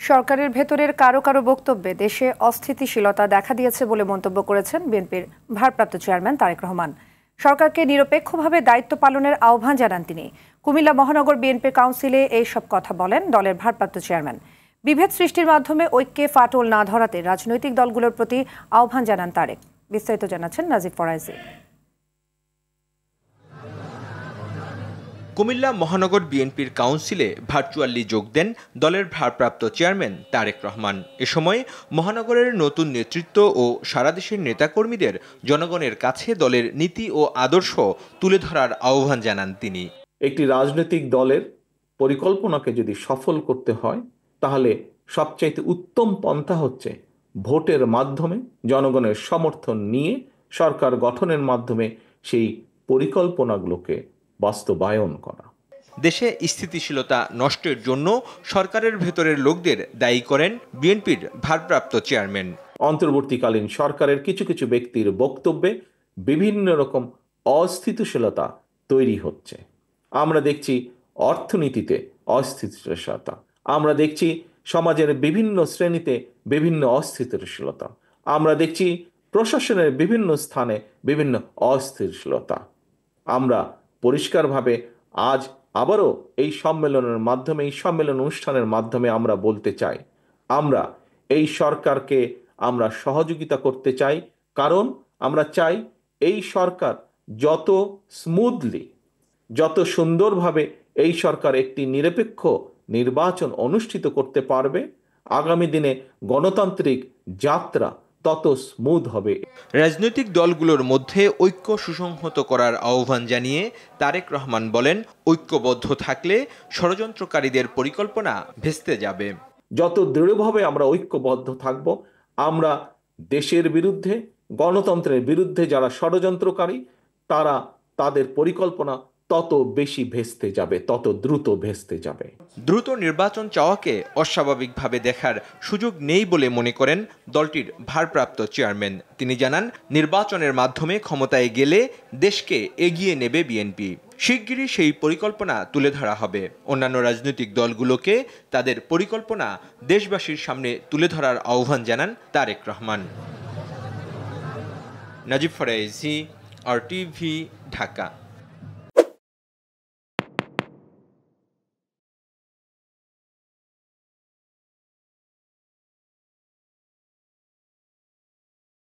সরকারের ভেতরের কারো কারো বক্তব্যে দেশে অস্থিতিশীলতা দেখা দিয়েছে বলে মন্তব্য করেছেন বিএনপির ভারপ্রাপ্ত চেয়ারম্যান তারেক রহমান। সরকারকে নিরপেক্ষভাবে দায়িত্ব পালনের আহ্বান জানান তিনি। কুমিল্লা মহানগর বিএনপির কাউন্সিলে এই সব কথা বলেন দলের ভারপ্রাপ্ত চেয়ারম্যান। বিভেদ সৃষ্টির মাধ্যমে ঐক্যে ফাটল না ধরাতে রাজনৈতিক দলগুলোর প্রতি আহ্বান জানান তারেক। বিস্তারিত জানাচ্ছেন নাজিব ফরাইজি। কুমিল্লা মহানগর বিএনপির কাউন্সিলে ভার্চুয়ালি যোগ দেন দলের ভারপ্রাপ্ত চেয়ারম্যান তারেক রহমান। এ সময় মহানগরের নতুন নেতৃত্ব ও সারা দেশের নেতাকর্মীদের জনগণের কাছে দলের নীতি ও আদর্শ তুলে ধরার আহ্বান জানান তিনি। একটি রাজনৈতিক দলের পরিকল্পনাকে যদি সফল করতে হয় তাহলে সবচাইতে উত্তম পন্থা হচ্ছে ভোটের মাধ্যমে জনগণের সমর্থন নিয়ে সরকার গঠনের মাধ্যমে সেই পরিকল্পনাগুলোকে বাস্তবায়ন করা। দেশে স্থিতিশীলতা নষ্টের জন্য সরকারের ভেতরের লোকদের দায়ী করেন বিএনপির ভারপ্রাপ্ত চেয়ারম্যান। অন্তর্বর্তীকালীন সরকারের কিছু কিছু ব্যক্তির বক্তব্যে বিভিন্ন রকম অস্থিতিশীলতা তৈরি হচ্ছে। আমরা দেখছি অর্থনীতিতে অস্থিতিশীলতা, আমরা দেখছি সমাজের বিভিন্ন শ্রেণীতে বিভিন্ন অস্থিতিশীলতা, আমরা দেখছি প্রশাসনের বিভিন্ন স্থানে বিভিন্ন অস্থিতিশীলতা। আমরা পরিষ্কারভাবে আজ আবারও এই সম্মেলনের মাধ্যমে, এই সম্মেলন অনুষ্ঠানের মাধ্যমে আমরা বলতে চাই, আমরা এই সরকারকে আমরা সহযোগিতা করতে চাই, কারণ আমরা চাই এই সরকার যত স্মুথলি, যত সুন্দরভাবে এই সরকার একটি নিরপেক্ষ নির্বাচন অনুষ্ঠিত করতে পারবে, আগামী দিনে গণতান্ত্রিক যাত্রা তত স্মুথ হবে। রাজনৈতিক দলগুলোর মধ্যে ঐক্য সুসংহত করার আহ্বান জানিয়ে তারেক রহমান বলেন, ঐক্যবদ্ধ থাকলে ষড়যন্ত্রকারীদের পরিকল্পনা ভেস্তে যাবে। যত দৃঢ়ভাবে আমরা ঐক্যবদ্ধ থাকব, আমরা দেশের বিরুদ্ধে, গণতন্ত্রের বিরুদ্ধে যারা ষড়যন্ত্রকারী তারা তাদের পরিকল্পনা তত বেশি ভেস্তে যাবে, তত দ্রুত ভেস্তে যাবে। দ্রুত নির্বাচন চাওয়াকে অস্বাভাবিকভাবে দেখার সুযোগ নেই বলে মনে করেন দলটির ভারপ্রাপ্ত চেয়ারম্যান। তিনি জানান, নির্বাচনের মাধ্যমে ক্ষমতায় গেলে দেশকে এগিয়ে নেবে বিএনপি। শিগগিরই সেই পরিকল্পনা তুলে ধরা হবে। অন্যান্য রাজনৈতিক দলগুলোকে তাদের পরিকল্পনা দেশবাসীর সামনে তুলে ধরার আহ্বান জানান তারেক রহমান। নাজিব ফরাইজি, RTV, ঢাকা।